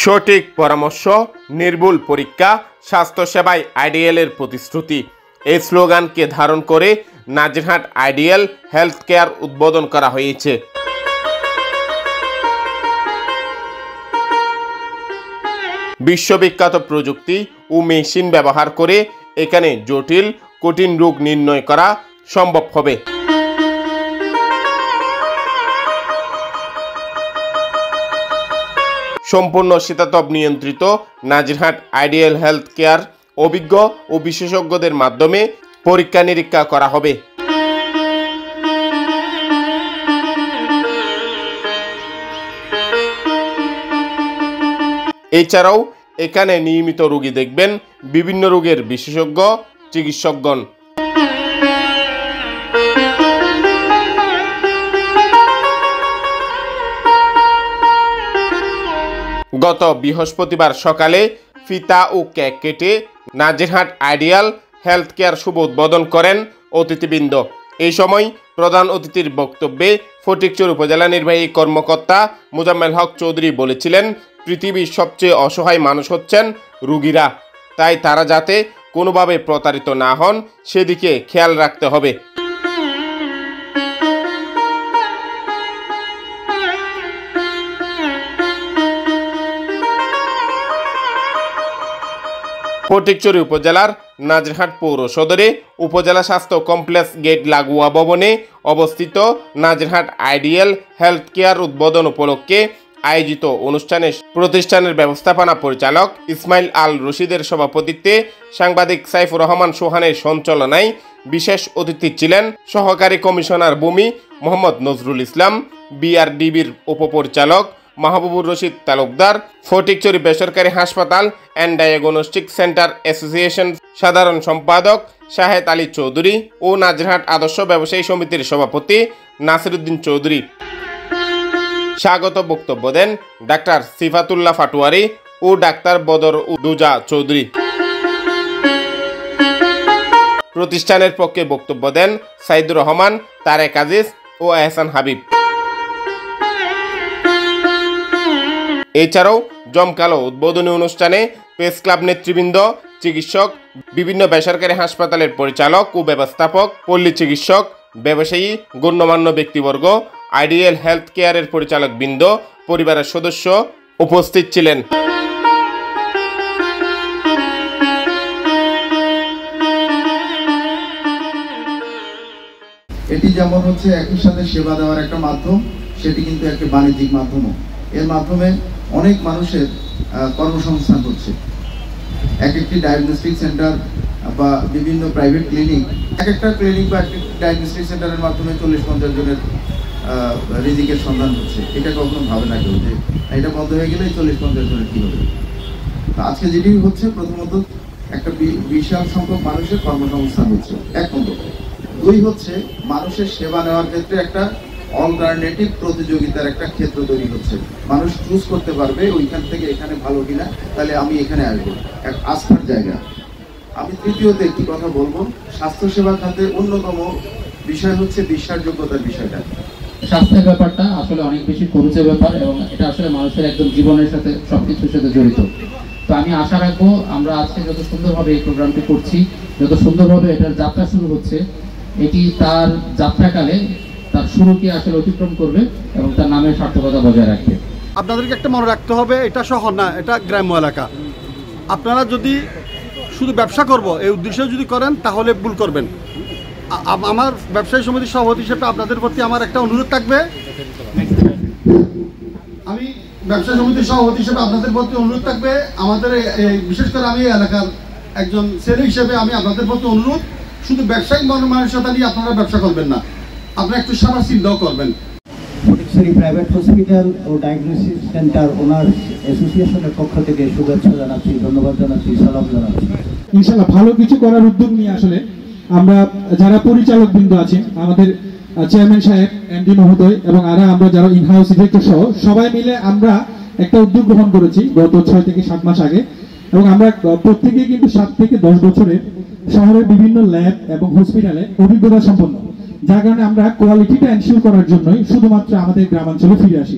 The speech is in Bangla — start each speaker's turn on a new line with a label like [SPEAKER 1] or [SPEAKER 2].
[SPEAKER 1] সঠিক পরামর্শ, নির্ভুল পরীক্ষা, স্বাস্থ্যসেবায় আইডিএলের প্রতিশ্রুতি। এই স্লোগানকে ধারণ করে নাজিরহাট আইডিএল হেলথ কেয়ার উদ্বোধন করা হয়েছে। বিশ্ববিখ্যাত প্রযুক্তি ও মেশিন ব্যবহার করে এখানে জটিল কঠিন রোগ নির্ণয় করা সম্ভব হবে। সম্পূর্ণ শীতাতপ নিয়ন্ত্রিত নাজিরহাট আইডিএল হেলথ কেয়ার অভিজ্ঞ ও বিশেষজ্ঞদের মাধ্যমে পরীক্ষা নিরীক্ষা করা হবে। এছাড়াও এখানে নিয়মিত রোগী দেখবেন বিভিন্ন রোগের বিশেষজ্ঞ চিকিৎসকগণ। গত বৃহস্পতিবার সকালে ফিতা ও কেক কেটে নাজিরহাট আইডিয়াল হেলথ কেয়ার শুভ উদ্বোধন করেন অতিথিবৃন্দ। এই সময় প্রধান অতিথির বক্তব্যে ফটিকছড়ি উপজেলা নির্বাহী কর্মকর্তা মোজাম্মেল হক চৌধুরী বলেছিলেন, পৃথিবীর সবচেয়ে অসহায় মানুষ হচ্ছেন রোগীরা, তাই তারা যাতে কোনোভাবে প্রতারিত না হন সেদিকে খেয়াল রাখতে হবে। ফটিকছড়ি উপজেলার নাজিরহাট পৌর সদরে উপজেলা স্বাস্থ্য কমপ্লেক্স গেট লাগোয়া ভবনে অবস্থিত নাজিরহাট আইডিএল হেলথ কেয়ার উদ্বোধন উপলক্ষে আয়োজিত অনুষ্ঠানে প্রতিষ্ঠানের ব্যবস্থাপনা পরিচালক ইসমাইল আল রশিদের সভাপতিত্বে সাংবাদিক সাইফুর রহমান সোহানের সঞ্চালনায় বিশেষ অতিথি ছিলেন সহকারী কমিশনার ভূমি মোহাম্মদ নজরুল ইসলাম, বিআরডিবির উপপরিচালক মাহবুবুর রশিদ তালুকদার, ফটিকছড়ি বেসরকারি হাসপাতাল অ্যান্ড ডায়াগনস্টিক সেন্টার অ্যাসোসিয়েশন সাধারণ সম্পাদক শাহেদ আলী চৌধুরী ও নাজিরহাট আদর্শ ব্যবসায়ী সমিতির সভাপতি নাসিরউদ্দিন চৌধুরী। স্বাগত বক্তব্য দেন ডাক্তার সিফাতুল্লাহ ফাটোয়ারি ও ডাক্তার বদর উদ্দুজা চৌধুরী। প্রতিষ্ঠানের পক্ষে বক্তব্য দেন সাইদুর রহমান, তারেক আজিজ ও এহসান হাবিব। এছাড়াও জমকালো উদ্বোধনী অনুষ্ঠানে প্রেস ক্লাব নেতৃবৃন্দ, চিকিৎসক, বিভিন্ন বেসরকারি হাসপাতালের পরিচালক ও ব্যবস্থাপক, পল্লী চিকিৎসক, ব্যবসায়ী, গণ্যমান্য ব্যক্তিবর্গ, আইডিএল হেলথ কেয়ারের পরিচালক বৃন্দ, পরিবারের সদস্য উপস্থিত ছিলেন।
[SPEAKER 2] এটি যেমন হচ্ছে একই সাথে সেবা দেওয়ার একটা মাধ্যম, সেটি কিন্তু একটা বাণিজ্যিক মাধ্যমও। এর মাধ্যমে অনেক মানুষের কর্মসংস্থান হচ্ছে। এক একটি ডায়াগনস্টিক সেন্টার বা বিভিন্ন প্রাইভেট ক্লিনিক, এক একটা ক্লিনিক বা একটি ডায়াগনস্টিক সেন্টারের মাধ্যমে 40-50 জনের রিজিকের সন্ধান হচ্ছে। এটা কখনো ভাবে না কেউ যে এটা বন্ধ হয়ে গেলে 40-50 জনের কী হবে। আজকে যেটি হচ্ছে, প্রথমত একটা বিশাল সংখ্যক মানুষের কর্মসংস্থান হচ্ছে, এক নম্বর। দুই হচ্ছে মানুষের সেবা নেওয়ার ক্ষেত্রে একটা অল্টারনেটিভ প্রতিযোগিতার একটা ক্ষেত্র তৈরি হচ্ছে। মানুষ চুজ করতে পারবে ওইখান থেকে এখানে ভালো কিনা, তাহলে আমি এখানে আসবো, এক আস্থার জায়গা। আমি তৃতীয়ত একটি কথা বলবো, স্বাস্থ্যসেবা খাতে অন্যতম বিষয় হচ্ছে বিশ্বাসযোগ্যতার বিষয়টা।
[SPEAKER 3] স্বাস্থ্যের ব্যাপারটা আসলে অনেক বেশি খরচের ব্যাপার এবং এটা আসলে মানুষের একদম জীবনের সাথে সবকিছুর সাথে জড়িত। তো আমি আশা রাখবো আমরা আজকে যত সুন্দরভাবে এই প্রোগ্রামটি করছি, যত সুন্দরভাবে এটার যাত্রা শুরু হচ্ছে, এটি তার যাত্রাকালে তার শুরুকে আসলে অতিক্রম করবে এবং তার নামের সার্থকতা বজায় রাখবে।
[SPEAKER 4] আপনাদেরকে একটা মনে রাখতে হবে, এটা শহর না, এটা গ্রাম্য এলাকা। আপনারা যদি শুধু ব্যবসা করব এই উদ্দেশ্যে যদি করেন তাহলে ভুল করবেন। আমার ব্যবসায়ী সমিতির সভাপতি হিসেবে আপনাদের প্রতি আমার একটা অনুরোধ থাকবে, আমি ব্যবসায়ী সমিতির সভাপতি হিসেবে আপনাদের প্রতি অনুরোধ থাকবে, আমাদের বিশেষ করে আমি এলাকার একজন ছেলে হিসেবে আমি আপনাদের প্রতি অনুরোধ, শুধু ব্যবসায়িক মানসিকতা নিয়ে আপনারা ব্যবসা করবেন না, আপনারা একটু সারা চিন্তাও করবেন।
[SPEAKER 5] ফটিকছড়ি প্রাইভেট হসপিটাল ও ডায়াগনস্টিক সেন্টার ওনার্স অ্যাসোসিয়েশনের পক্ষ থেকে শুভেচ্ছা জানাচ্ছি, ধন্যবাদ জানাচ্ছি, সালাম জানাচ্ছি।
[SPEAKER 6] ইনশাআল্লাহ ভালো কিছু করার উদ্যোগ নিয়ে আসলে আমরা যারা পরিচালক বৃন্দ আছেন, আমাদের চেয়ারম্যান সাহেব, এমডি মহোদয় এবং আমরা যারা ইনহাউস ডিরেক্টর সহ সবাই মিলে আমরা একটা উদ্যোগ গ্রহণ করেছি গত 6 থেকে 7 মাস আগে, এবং আমরা প্রত্যেকেই কিন্তু 7 থেকে 10 বছরের শহরের বিভিন্ন ল্যাব এবং হসপিটালে অভিজ্ঞতা সম্পন্ন, যার কারণে আমরা কোয়ালিটিটা এনশিওর করার জন্যই শুধুমাত্র আমাদের গ্রামাঞ্চলে ফিরে আসি